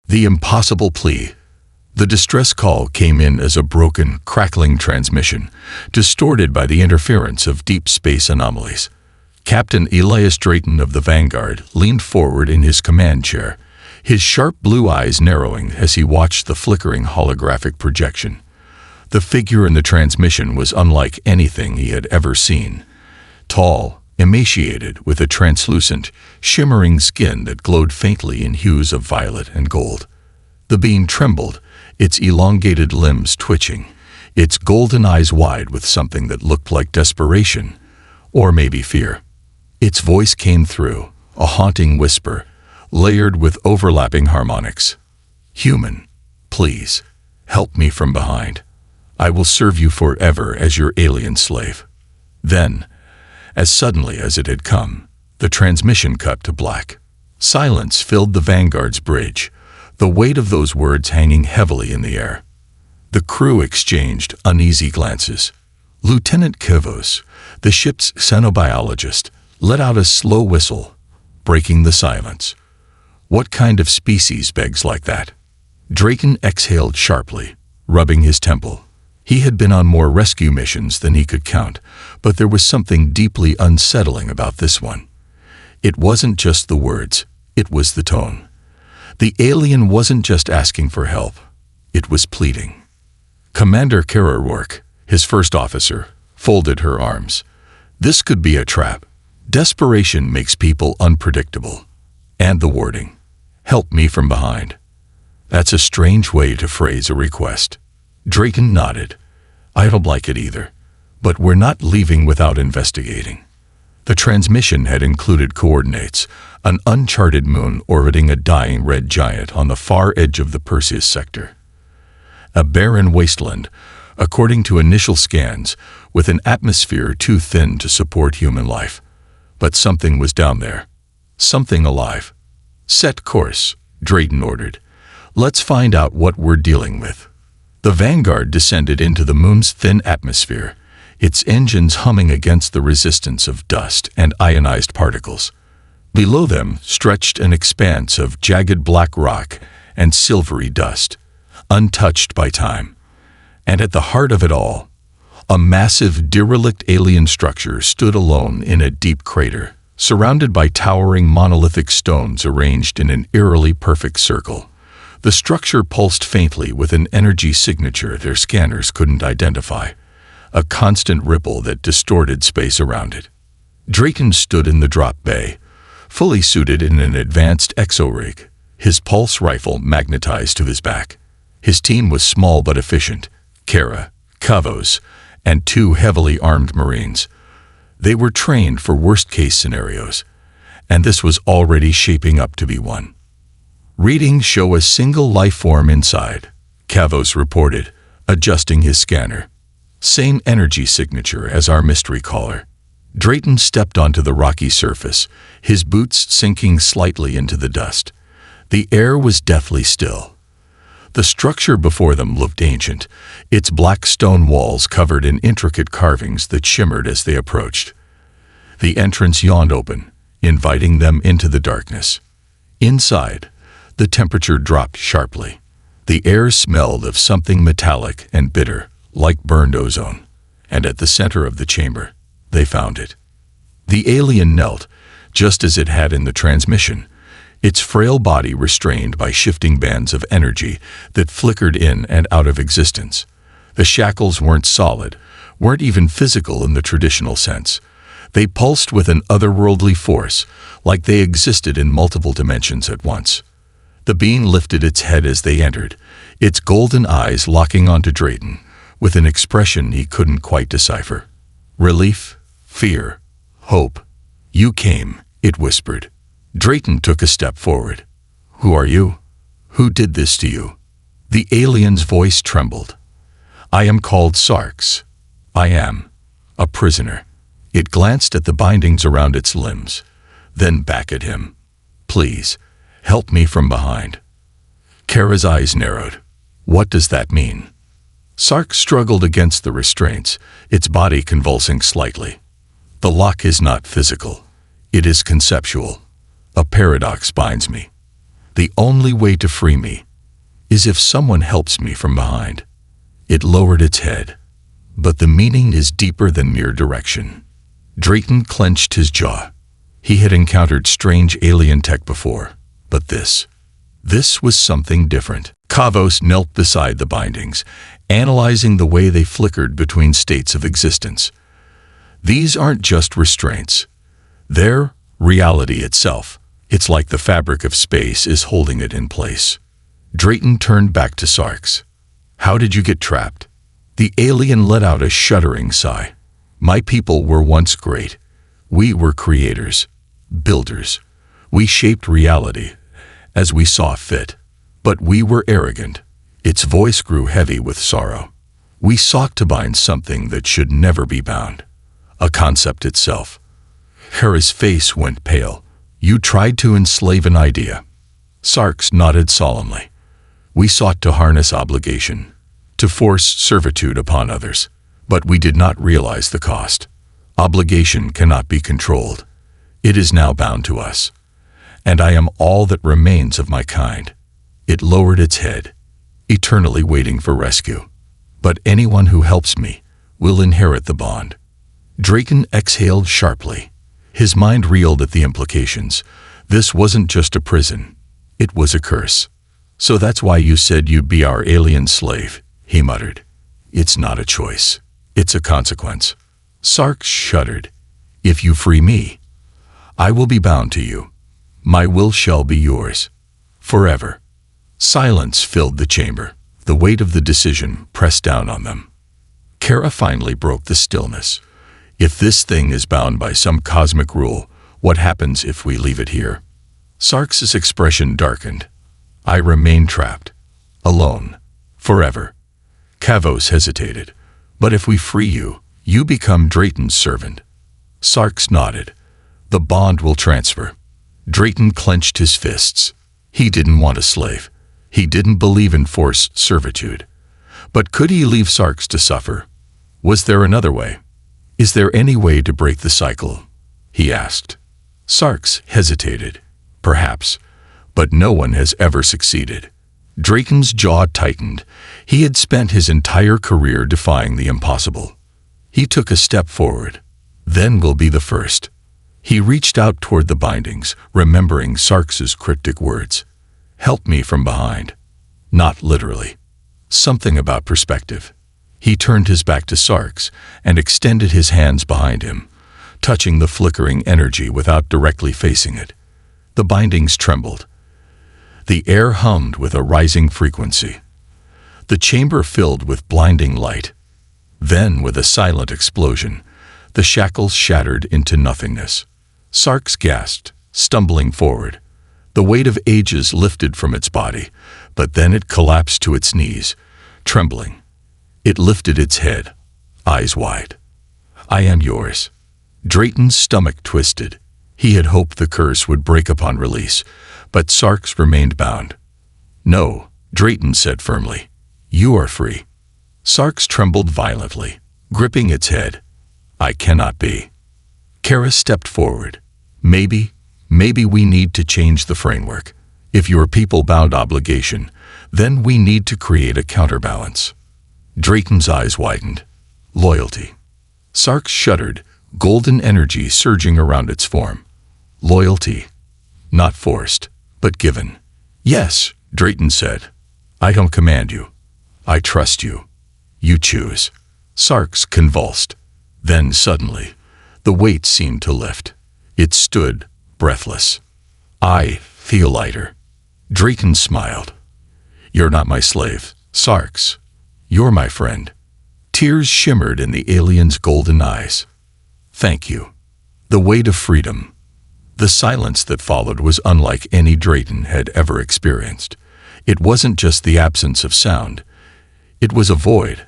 The impossible plea. The distress call came in as a broken, crackling transmission, distorted by the interference of deep space anomalies. Captain Elias Drayton of the Vanguard leaned forward in his command chair, his sharp blue eyes narrowing as he watched the flickering holographic projection. The figure in the transmission was unlike anything he had ever seen. Tall, emaciated, with a translucent, shimmering skin that glowed faintly in hues of violet and gold. The being trembled, its elongated limbs twitching, its golden eyes wide with something that looked like desperation, or maybe fear. Its voice came through, a haunting whisper, layered with overlapping harmonics. "Human, please, help me from behind. I will serve you forever as your alien slave." Then, as suddenly as it had come, the transmission cut to black. Silence filled the Vanguard's bridge, the weight of those words hanging heavily in the air. The crew exchanged uneasy glances. Lieutenant Kivos, the ship's xenobiologist, let out a slow whistle, breaking the silence. What kind of species begs like that? Drayton exhaled sharply, rubbing his temple. He had been on more rescue missions than he could count, but there was something deeply unsettling about this one. It wasn't just the words, it was the tone. The alien wasn't just asking for help, it was pleading. Commander Kara Rourke, his first officer, folded her arms. This could be a trap. Desperation makes people unpredictable. And the wording, "Help me from behind." That's a strange way to phrase a request. Drayton nodded. "I don't like it either, but we're not leaving without investigating." The transmission had included coordinates, an uncharted moon orbiting a dying red giant on the far edge of the Perseus sector. A barren wasteland, according to initial scans, with an atmosphere too thin to support human life. But something was down there. Something alive. "Set course," Drayton ordered. "Let's find out what we're dealing with." The Vanguard descended into the moon's thin atmosphere, its engines humming against the resistance of dust and ionized particles. Below them stretched an expanse of jagged black rock and silvery dust, untouched by time. And at the heart of it all, a massive derelict alien structure stood alone in a deep crater, surrounded by towering monolithic stones arranged in an eerily perfect circle. The structure pulsed faintly with an energy signature their scanners couldn't identify, a constant ripple that distorted space around it. Drayton stood in the drop bay, fully suited in an advanced exo-rig, his pulse rifle magnetized to his back. His team was small but efficient: Kara, Kavos, and 2 heavily armed Marines. They were trained for worst-case scenarios, and this was already shaping up to be one. "Readings show a single life form inside," Kavos reported, adjusting his scanner. "Same energy signature as our mystery caller." Drayton stepped onto the rocky surface, his boots sinking slightly into the dust. The air was deathly still. The structure before them looked ancient, its black stone walls covered in intricate carvings that shimmered as they approached. The entrance yawned open, inviting them into the darkness. Inside, the temperature dropped sharply. The air smelled of something metallic and bitter, like burned ozone. And at the center of the chamber, they found it. The alien knelt, just as it had in the transmission, its frail body restrained by shifting bands of energy that flickered in and out of existence. The shackles weren't solid, weren't even physical in the traditional sense. They pulsed with an otherworldly force, like they existed in multiple dimensions at once. The being lifted its head as they entered, its golden eyes locking onto Drayton, with an expression he couldn't quite decipher. Relief, fear, hope. "You came," it whispered. Drayton took a step forward. "Who are you? Who did this to you?" The alien's voice trembled. "I am called Sarx. I am a prisoner." It glanced at the bindings around its limbs, then back at him. "Please, help me from behind." Kara's eyes narrowed. "What does that mean?" Sarx struggled against the restraints, its body convulsing slightly. "The lock is not physical. It is conceptual. A paradox binds me." The only way to free me is if someone helps me from behind. It lowered its head, but the meaning is deeper than mere direction. Drayton clenched his jaw. He had encountered strange alien tech before, but this was something different. Kavos knelt beside the bindings, analyzing the way they flickered between states of existence. These aren't just restraints. They're reality itself. It's like the fabric of space is holding it in place. Drayton turned back to Sarks. How did you get trapped? The alien let out a shuddering sigh. My people were once great. We were creators, builders. We shaped reality as we saw fit. But we were arrogant. Its voice grew heavy with sorrow. We sought to bind something that should never be bound. A concept itself. Hera's face went pale. You tried to enslave an idea. Sarks nodded solemnly. We sought to harness obligation, to force servitude upon others, but we did not realize the cost. Obligation cannot be controlled. It is now bound to us, and I am all that remains of my kind. It lowered its head, eternally waiting for rescue. But anyone who helps me will inherit the bond. Drayton exhaled sharply. His mind reeled at the implications. This wasn't just a prison. It was a curse. So that's why you said you'd be our alien slave, he muttered. It's not a choice. It's a consequence. Sarks shuddered. If you free me, I will be bound to you. My will shall be yours. Forever. Silence filled the chamber. The weight of the decision pressed down on them. Kara finally broke the stillness. If this thing is bound by some cosmic rule, what happens if we leave it here? Sarks's expression darkened. I remain trapped. Alone. Forever. Kavos hesitated. But if we free you, you become Drayton's servant. Sarks nodded. The bond will transfer. Drayton clenched his fists. He didn't want a slave. He didn't believe in forced servitude. But could he leave Sarks to suffer? Was there another way? Is there any way to break the cycle? He asked. Sarks hesitated. Perhaps. But no one has ever succeeded. Drayton's jaw tightened. He had spent his entire career defying the impossible. He took a step forward. Then will be the first. He reached out toward the bindings, remembering Sarks's cryptic words. Help me from behind. Not literally. Something about perspective. He turned his back to Sarks and extended his hands behind him, touching the flickering energy without directly facing it. The bindings trembled. The air hummed with a rising frequency. The chamber filled with blinding light. Then, with a silent explosion, the shackles shattered into nothingness. Sarks gasped, stumbling forward. The weight of ages lifted from its body, but then it collapsed to its knees, trembling. It lifted its head, eyes wide. I am yours. Drayton's stomach twisted. He had hoped the curse would break upon release, but Sarks remained bound. No, Drayton said firmly. You are free. Sarks trembled violently, gripping its head. I cannot be. Kara stepped forward. Maybe we need to change the framework. If your people bound obligation, then we need to create a counterbalance. Drayton's eyes widened. Loyalty. Sarks shuddered, golden energy surging around its form. Loyalty. Not forced, but given. Yes, Drayton said. I don't command you. I trust you. You choose. Sarks convulsed. Then suddenly, the weight seemed to lift. It stood, breathless. I feel lighter. Drayton smiled. You're not my slave, Sarks. You're my friend. Tears shimmered in the alien's golden eyes. Thank you. The weight of freedom. The silence that followed was unlike any Drayton had ever experienced. It wasn't just the absence of sound. It was a void,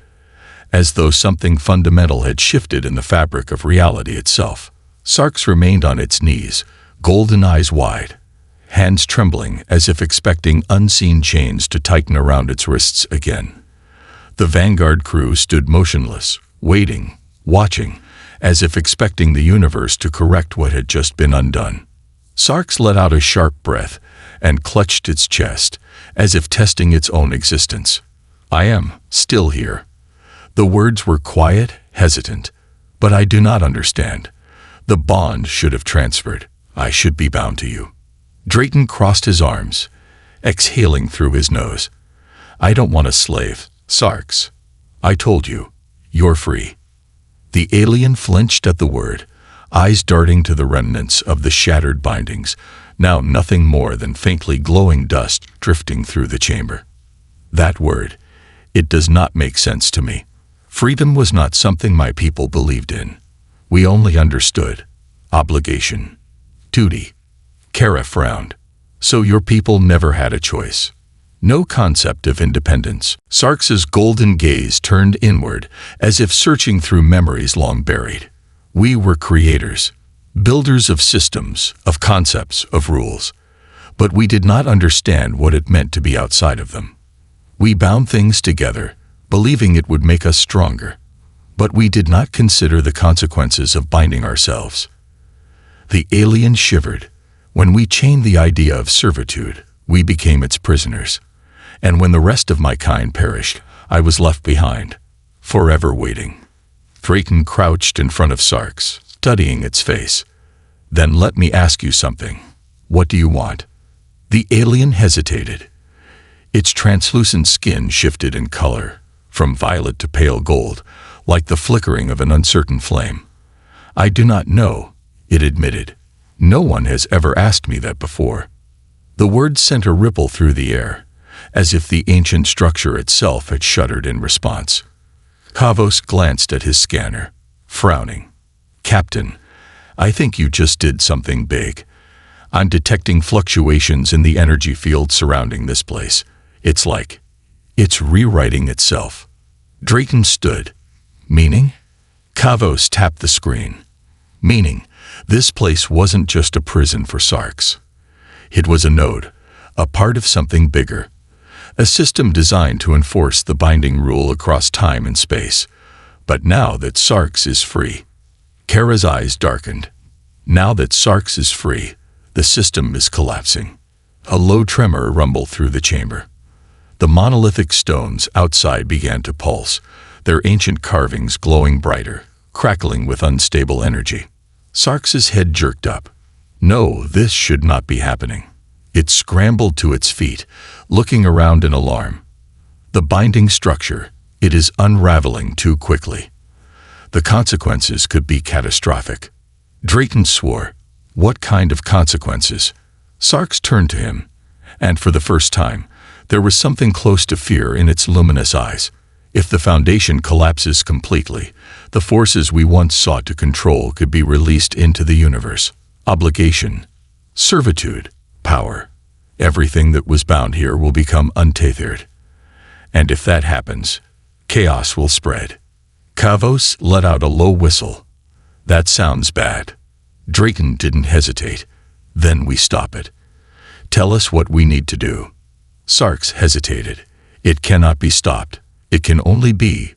as though something fundamental had shifted in the fabric of reality itself. Sarks remained on its knees, golden eyes wide, hands trembling as if expecting unseen chains to tighten around its wrists again. The vanguard crew stood motionless, waiting, watching, as if expecting the universe to correct what had just been undone. Sarks let out a sharp breath, and clutched its chest, as if testing its own existence. I am still here. The words were quiet, hesitant. But I do not understand. The bond should have transferred. I should be bound to you. Drayton crossed his arms, exhaling through his nose. I don't want a slave, Sarks. I told you, you're free. The alien flinched at the word, eyes darting to the remnants of the shattered bindings, now nothing more than faintly glowing dust drifting through the chamber. That word, it does not make sense to me. Freedom was not something my people believed in. We only understood obligation, duty. Kara frowned. So your people never had a choice. No concept of independence. Sarks's golden gaze turned inward, as if searching through memories long buried. We were creators, builders of systems, of concepts, of rules. But we did not understand what it meant to be outside of them. We bound things together, believing it would make us stronger. But we did not consider the consequences of binding ourselves. The alien shivered. When we chained the idea of servitude, we became its prisoners. And when the rest of my kind perished, I was left behind, forever waiting. Drayton crouched in front of Sarks, studying its face. Then let me ask you something. What do you want? The alien hesitated. Its translucent skin shifted in color, from violet to pale gold, like the flickering of an uncertain flame. I do not know, it admitted. No one has ever asked me that before. The words sent a ripple through the air, as if the ancient structure itself had shuddered in response. Kavos glanced at his scanner, frowning. Captain, I think you just did something big. I'm detecting fluctuations in the energy field surrounding this place. It's rewriting itself. Drayton stood. Meaning? Kavos tapped the screen. Meaning, this place wasn't just a prison for Sarks. It was a node, a part of something bigger. A system designed to enforce the binding rule across time and space. But now that Sarks is free. Kara's eyes darkened. Now that Sarks is free, the system is collapsing. A low tremor rumbled through the chamber. The monolithic stones outside began to pulse, their ancient carvings glowing brighter, crackling with unstable energy. Sarks's head jerked up. No, this should not be happening. It scrambled to its feet, looking around in alarm. The binding structure, it is unraveling too quickly. The consequences could be catastrophic. Drayton swore. What kind of consequences? Sarks turned to him, and for the first time, there was something close to fear in its luminous eyes. If the Foundation collapses completely, the forces we once sought to control could be released into the universe. Obligation, servitude, power. Everything that was bound here will become untethered. And if that happens, chaos will spread. Kavos let out a low whistle. That sounds bad. Drayton didn't hesitate. Then we stop it. Tell us what we need to do. Sarks hesitated. It cannot be stopped. It can only be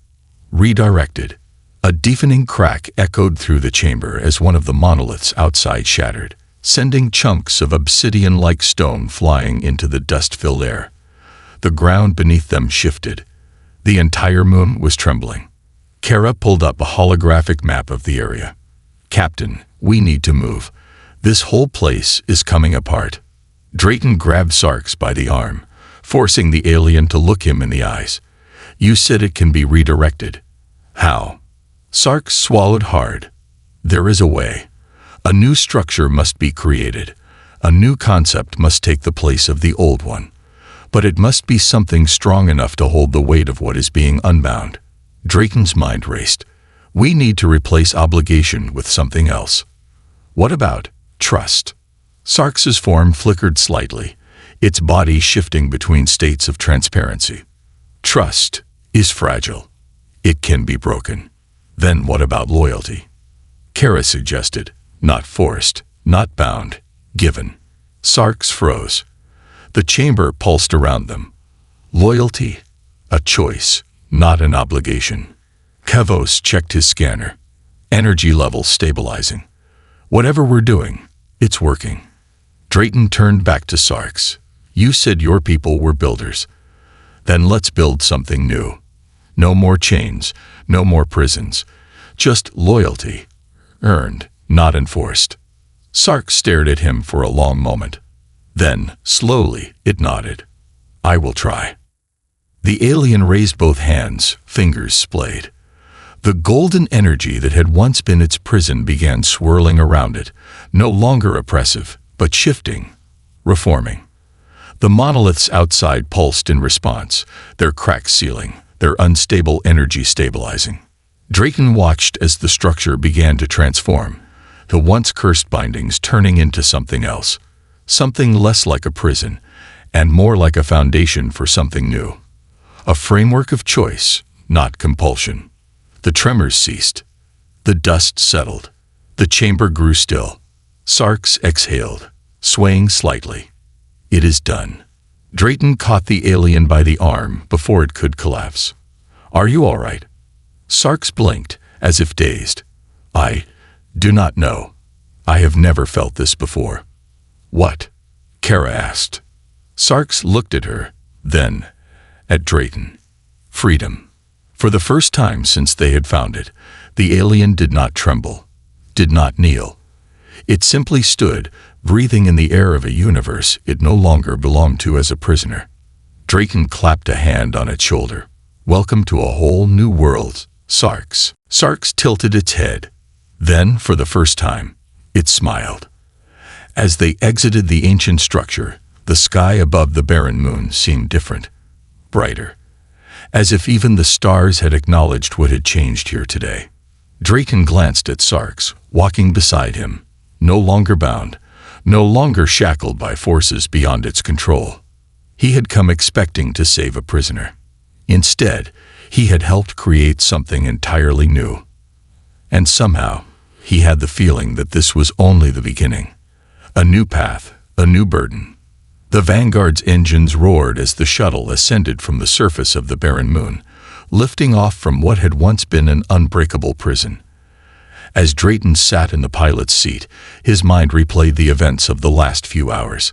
redirected. A deafening crack echoed through the chamber as one of the monoliths outside shattered, sending chunks of obsidian-like stone flying into the dust-filled air. The ground beneath them shifted. The entire moon was trembling. Kara pulled up a holographic map of the area. Captain, we need to move. This whole place is coming apart. Drayton grabbed Sarks by the arm, forcing the alien to look him in the eyes. You said it can be redirected. How? Sarks swallowed hard. There is a way. A new structure must be created. A new concept must take the place of the old one. But it must be something strong enough to hold the weight of what is being unbound. Drayton's mind raced. We need to replace obligation with something else. What about trust? Sarks's form flickered slightly, its body shifting between states of transparency. Trust is fragile. It can be broken. Then what about loyalty? Kara suggested. Not forced, not bound, given. Sarks froze. The chamber pulsed around them. Loyalty, a choice, not an obligation. Kavos checked his scanner. Energy levels stabilizing. Whatever we're doing, it's working. Drayton turned back to Sarks. You said your people were builders. Then let's build something new. No more chains, no more prisons. Just loyalty. Earned, not enforced. Sarks stared at him for a long moment. Then, slowly, it nodded. I will try. The alien raised both hands, fingers splayed. The golden energy that had once been its prison began swirling around it, no longer oppressive, but shifting, reforming. The monoliths outside pulsed in response, their cracked ceiling, their unstable energy stabilizing. Drayton watched as the structure began to transform, the once cursed bindings turning into something else, something less like a prison, and more like a foundation for something new. A framework of choice, not compulsion. The tremors ceased. The dust settled. The chamber grew still. Sarks exhaled, swaying slightly. It is done. Drayton caught the alien by the arm before it could collapse. Are you all right? Sarks blinked, as if dazed. I do not know. I have never felt this before. What? Kara asked. Sarks looked at her, then at Drayton. Freedom. For the first time since they had found it, the alien did not tremble, did not kneel. It simply stood, breathing in the air of a universe it no longer belonged to as a prisoner. Drayton clapped a hand on its shoulder. Welcome to a whole new world, Sarks. Sarks tilted its head. Then, for the first time, it smiled. As they exited the ancient structure, the sky above the barren moon seemed different, brighter, as if even the stars had acknowledged what had changed here today. Drayton glanced at Sarks, walking beside him, no longer bound, no longer shackled by forces beyond its control. He had come expecting to save a prisoner. Instead, he had helped create something entirely new. And somehow, he had the feeling that this was only the beginning. A new path, a new burden. The Vanguard's engines roared as the shuttle ascended from the surface of the barren moon, lifting off from what had once been an unbreakable prison. As Drayton sat in the pilot's seat, his mind replayed the events of the last few hours.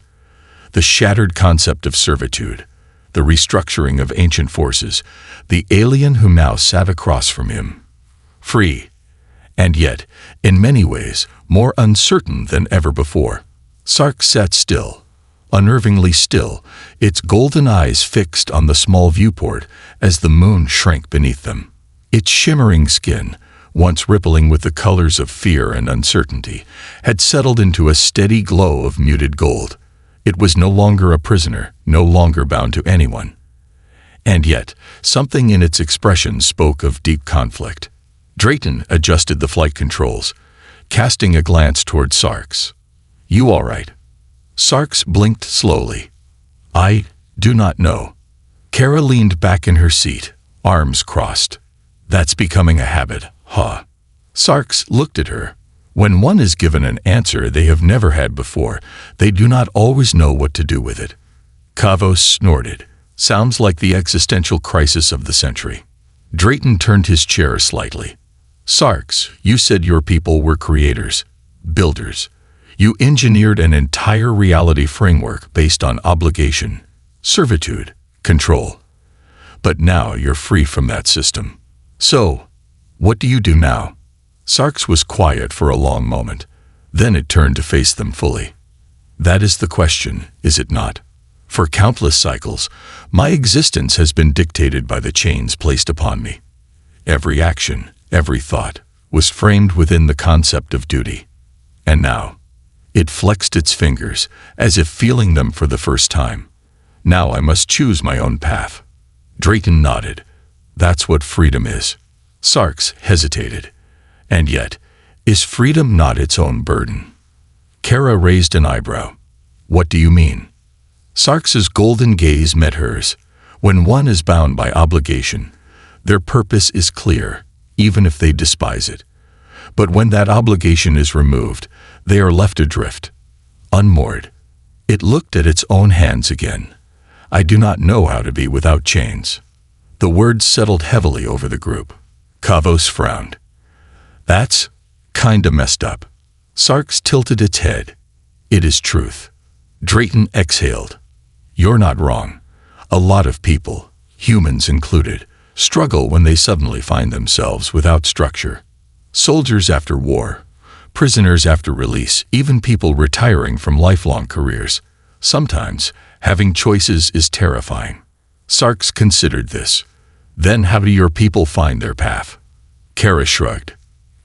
The shattered concept of servitude, the restructuring of ancient forces, the alien who now sat across from him. Free, and yet, in many ways, more uncertain than ever before. Sarks sat still, unnervingly still, its golden eyes fixed on the small viewport as the moon shrank beneath them. Its shimmering skin, once rippling with the colors of fear and uncertainty, had settled into a steady glow of muted gold. It was no longer a prisoner, no longer bound to anyone. And yet, something in its expression spoke of deep conflict. Drayton adjusted the flight controls, casting a glance toward Sarks. You all right? Sarks blinked slowly. I do not know. Kara leaned back in her seat, arms crossed. That's becoming a habit, huh? Sarks looked at her. When one is given an answer they have never had before, they do not always know what to do with it. Kavos snorted. Sounds like the existential crisis of the century. Drayton turned his chair slightly. Sarks, you said your people were creators, builders. You engineered an entire reality framework based on obligation, servitude, control. But now you're free from that system. So, what do you do now? Sarks was quiet for a long moment. Then it turned to face them fully. That is the question, is it not? For countless cycles, my existence has been dictated by the chains placed upon me. Every action, every thought, was framed within the concept of duty. And now, it flexed its fingers, as if feeling them for the first time. Now I must choose my own path. Drayton nodded. That's what freedom is. Sarks hesitated. And yet, is freedom not its own burden? Kara raised an eyebrow. What do you mean? Sarks's golden gaze met hers. When one is bound by obligation, their purpose is clear, even if they despise it. But when that obligation is removed, they are left adrift, unmoored. It looked at its own hands again. I do not know how to be without chains. The words settled heavily over the group. Kavos frowned. That's kinda messed up. Sarks tilted its head. It is truth. Drayton exhaled. You're not wrong. A lot of people, humans included, struggle when they suddenly find themselves without structure. Soldiers after war, prisoners after release, even people retiring from lifelong careers. Sometimes, having choices is terrifying. Sarks considered this. Then how do your people find their path? Kara shrugged.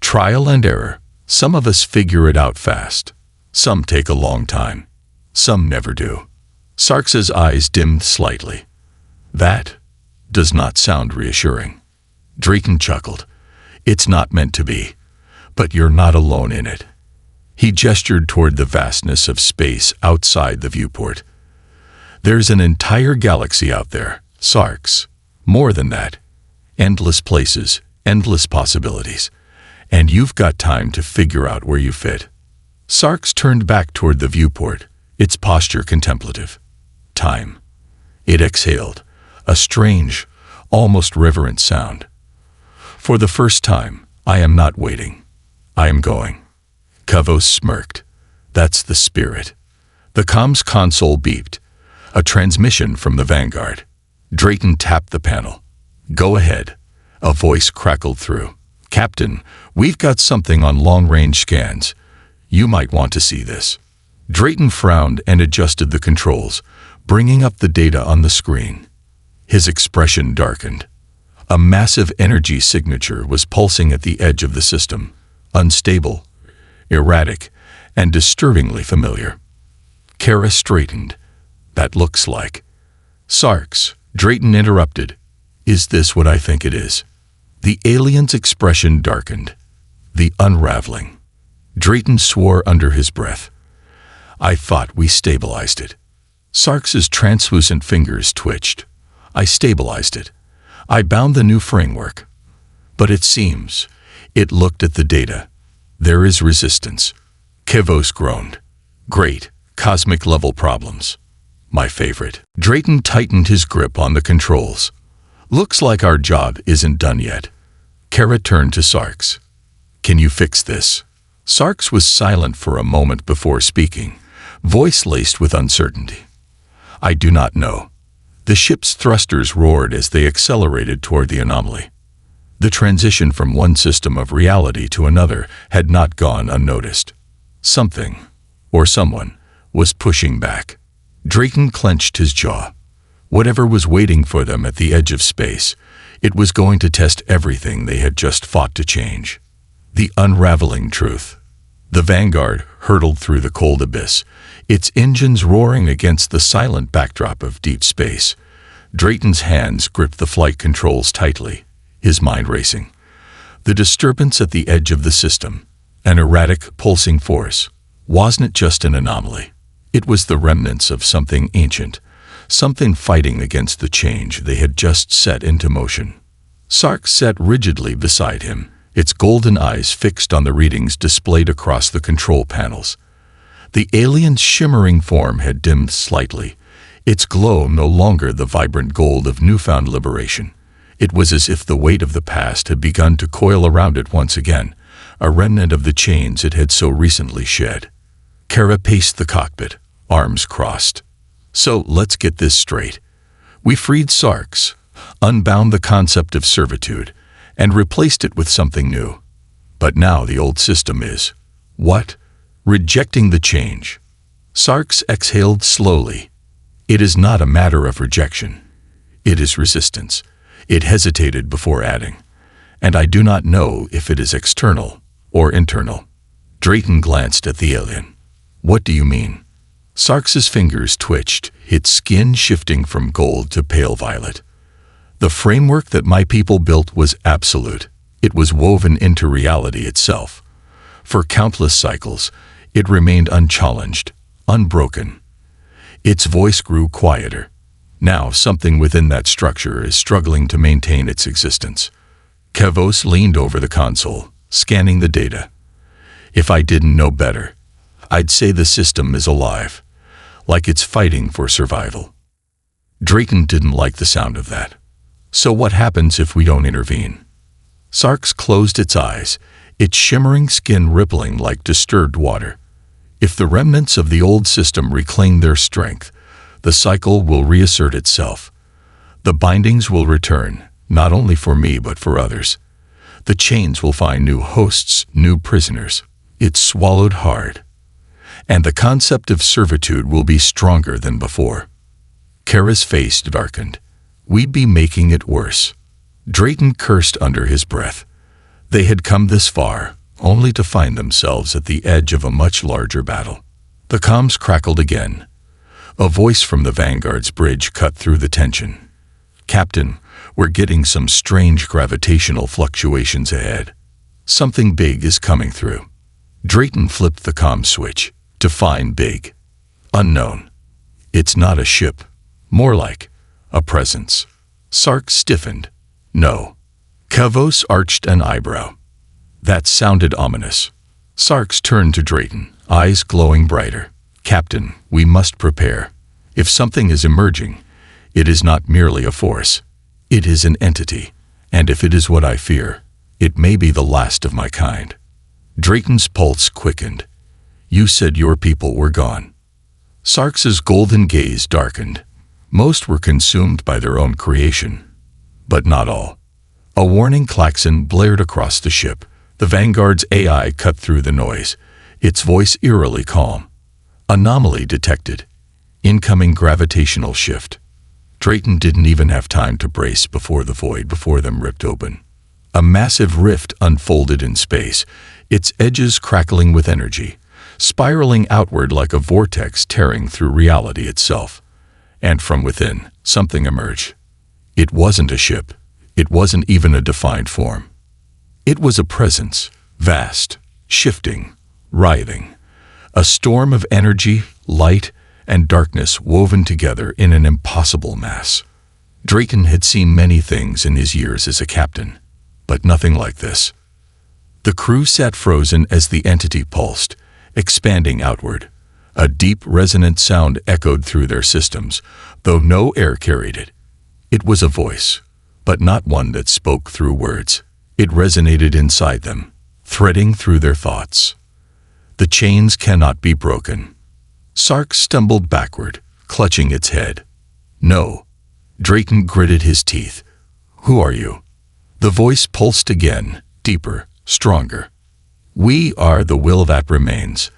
Trial and error. Some of us figure it out fast. Some take a long time. Some never do. Sarks's eyes dimmed slightly. That does not sound reassuring. Drayton chuckled. It's not meant to be. But you're not alone in it. He gestured toward the vastness of space outside the viewport. There's an entire galaxy out there, Sarks. More than that. Endless places, endless possibilities. And you've got time to figure out where you fit. Sarks turned back toward the viewport, its posture contemplative. Time. It exhaled, a strange, almost reverent sound. For the first time, I am not waiting. I am going. Kavos smirked. That's the spirit. The comms console beeped. A transmission from the Vanguard. Drayton tapped the panel. Go ahead. A voice crackled through. Captain, we've got something on long-range scans. You might want to see this. Drayton frowned and adjusted the controls, bringing up the data on the screen. His expression darkened. A massive energy signature was pulsing at the edge of the system, unstable, erratic, and disturbingly familiar. Kara straightened. That looks like... Sarks, Drayton interrupted. Is this what I think it is? The alien's expression darkened. The unraveling. Drayton swore under his breath. I thought we stabilized it. Sarks's translucent fingers twitched. I stabilized it. I bound the new framework. But it seems, it looked at the data. There is resistance. Kavos groaned. Great, cosmic-level problems. My favorite. Drayton tightened his grip on the controls. Looks like our job isn't done yet. Kara turned to Sarks. Can you fix this? Sarks was silent for a moment before speaking, voice laced with uncertainty. I do not know. The ship's thrusters roared as they accelerated toward the anomaly. The transition from one system of reality to another had not gone unnoticed. Something, or someone, was pushing back. Drayton clenched his jaw. Whatever was waiting for them at the edge of space, it was going to test everything they had just fought to change. The unraveling truth. The Vanguard hurtled through the cold abyss, its engines roaring against the silent backdrop of deep space. Drayton's hands gripped the flight controls tightly, his mind racing. The disturbance at the edge of the system, an erratic, pulsing force, wasn't just an anomaly. It was the remnants of something ancient, something fighting against the change they had just set into motion. Sark sat rigidly beside him, its golden eyes fixed on the readings displayed across the control panels. The alien's shimmering form had dimmed slightly, its glow no longer the vibrant gold of newfound liberation. It was as if the weight of the past had begun to coil around it once again, a remnant of the chains it had so recently shed. Kara paced the cockpit, arms crossed. So let's get this straight. We freed Sarks, unbound the concept of servitude, and replaced it with something new. But now the old system is, what? Rejecting the change. Sarks exhaled slowly. It is not a matter of rejection. It is resistance. It hesitated before adding. And I do not know if it is external or internal. Drayton glanced at the alien. What do you mean? Sarks's fingers twitched, its skin shifting from gold to pale violet. The framework that my people built was absolute. It was woven into reality itself. For countless cycles, it remained unchallenged, unbroken. Its voice grew quieter. Now something within that structure is struggling to maintain its existence. Kavos leaned over the console, scanning the data. If I didn't know better, I'd say the system is alive, like it's fighting for survival. Drayton didn't like the sound of that. So what happens if we don't intervene? Sarks closed its eyes, its shimmering skin rippling like disturbed water. If the remnants of the old system reclaim their strength, the cycle will reassert itself. The bindings will return, not only for me but for others. The chains will find new hosts, new prisoners. It's swallowed hard. And the concept of servitude will be stronger than before. Kara's face darkened. We'd be making it worse. Drayton cursed under his breath. They had come this far, only to find themselves at the edge of a much larger battle. The comms crackled again. A voice from the Vanguard's bridge cut through the tension. "Captain, we're getting some strange gravitational fluctuations ahead. Something big is coming through." Drayton flipped the comm switch. Define big. Unknown. It's not a ship. More like a presence. Sark stiffened. No. Kavos arched an eyebrow. That sounded ominous. Sarks turned to Drayton, eyes glowing brighter. "Captain, we must prepare. If something is emerging, it is not merely a force. It is an entity, and if it is what I fear, it may be the last of my kind." Drayton's pulse quickened. "You said your people were gone." Sarks's golden gaze darkened. Most were consumed by their own creation. But not all. A warning klaxon blared across the ship. The Vanguard's AI cut through the noise, its voice eerily calm. "Anomaly detected. Incoming gravitational shift." Drayton didn't even have time to brace before the void before them ripped open. A massive rift unfolded in space, its edges crackling with energy, spiraling outward like a vortex tearing through reality itself. And from within, something emerged. It wasn't a ship. It wasn't even a defined form. It was a presence, vast, shifting, writhing. A storm of energy, light, and darkness woven together in an impossible mass. Drayton had seen many things in his years as a captain, but nothing like this. The crew sat frozen as the entity pulsed, expanding outward. A deep, resonant sound echoed through their systems, though no air carried it. It was a voice, but not one that spoke through words. It resonated inside them, threading through their thoughts. "The chains cannot be broken." Sark stumbled backward, clutching its head. "No." Drayton gritted his teeth. "Who are you?" The voice pulsed again, deeper, stronger. "We are the will that remains,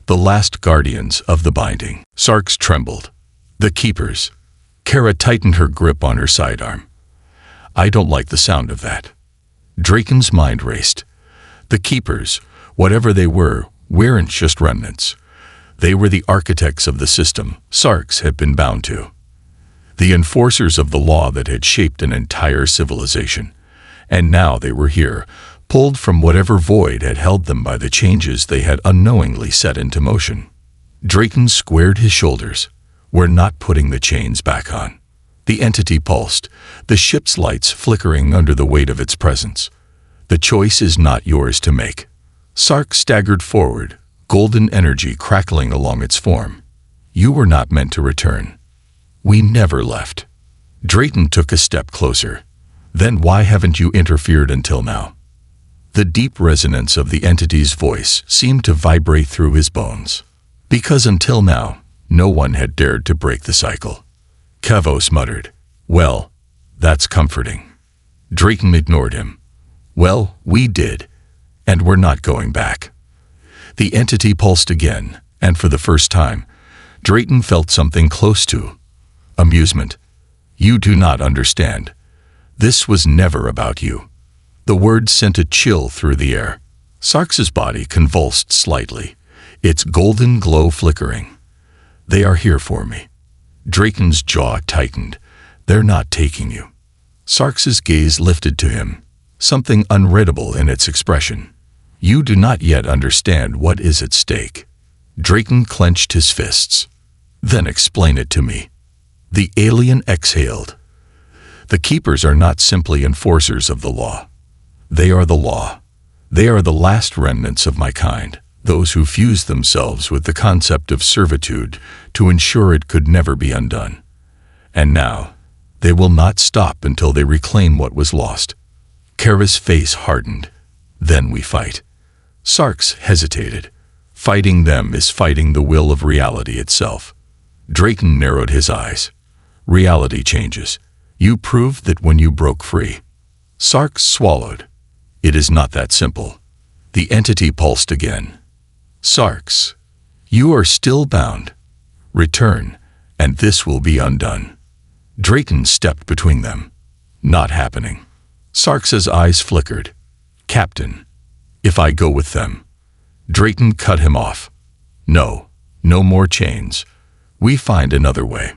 the last guardians of the binding." Sarks trembled. "The keepers." Kara tightened her grip on her sidearm. "I don't like the sound of that." Drayton's mind raced. The keepers, whatever they were, weren't just remnants. They were the architects of the system Sarks had been bound to. The enforcers of the law that had shaped an entire civilization. And now they were here, pulled from whatever void had held them by the changes they had unknowingly set into motion. Drayton squared his shoulders. "We're not putting the chains back on." The entity pulsed, the ship's lights flickering under the weight of its presence. "The choice is not yours to make." Sark staggered forward, golden energy crackling along its form. "You were not meant to return. We never left." Drayton took a step closer. "Then why haven't you interfered until now?" The deep resonance of the entity's voice seemed to vibrate through his bones. "Because until now, no one had dared to break the cycle." Kavos muttered. "Well, that's comforting." Drayton ignored him. "Well, we did, and we're not going back." The entity pulsed again, and for the first time, Drayton felt something close to amusement. "You do not understand. This was never about you." The word sent a chill through the air. Sarks's body convulsed slightly, its golden glow flickering. "They are here for me." Drayton's jaw tightened. "They're not taking you." Sarks's gaze lifted to him, something unreadable in its expression. "You do not yet understand what is at stake." Drayton clenched his fists. "Then explain it to me." The alien exhaled. "The keepers are not simply enforcers of the law. They are the law. They are the last remnants of my kind, those who fused themselves with the concept of servitude to ensure it could never be undone. And now, they will not stop until they reclaim what was lost." Kara's face hardened. "Then we fight." Sarks hesitated. Fighting them is fighting the will of reality itself. Drayton narrowed his eyes. Reality changes. You proved that when you broke free. Sarx swallowed. It is not that simple. The entity pulsed again. Sarx, you are still bound. Return, and this will be undone. Drayton stepped between them. Not happening. Sarx's eyes flickered. Captain, if I go with them. Drayton cut him off. No, no more chains. We find another way.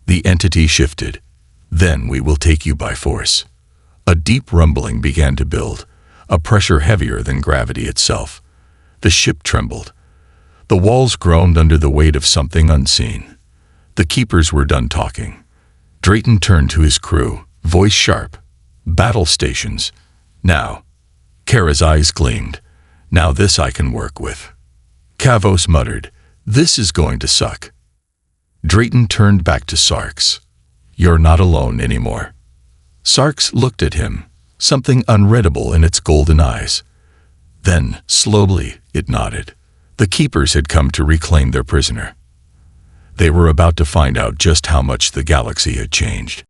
The entity shifted. Then we will take you by force. A deep rumbling began to build, a pressure heavier than gravity itself. The ship trembled. The walls groaned under the weight of something unseen. The keepers were done talking. Drayton turned to his crew, voice sharp. Battle stations. Now. Kara's eyes gleamed. Now this I can work with. Kavos muttered, this is going to suck. Drayton turned back to Sarx. You're not alone anymore. Sarx looked at him, something unreadable in its golden eyes. Then, slowly, it nodded. The keepers had come to reclaim their prisoner. They were about to find out just how much the galaxy had changed.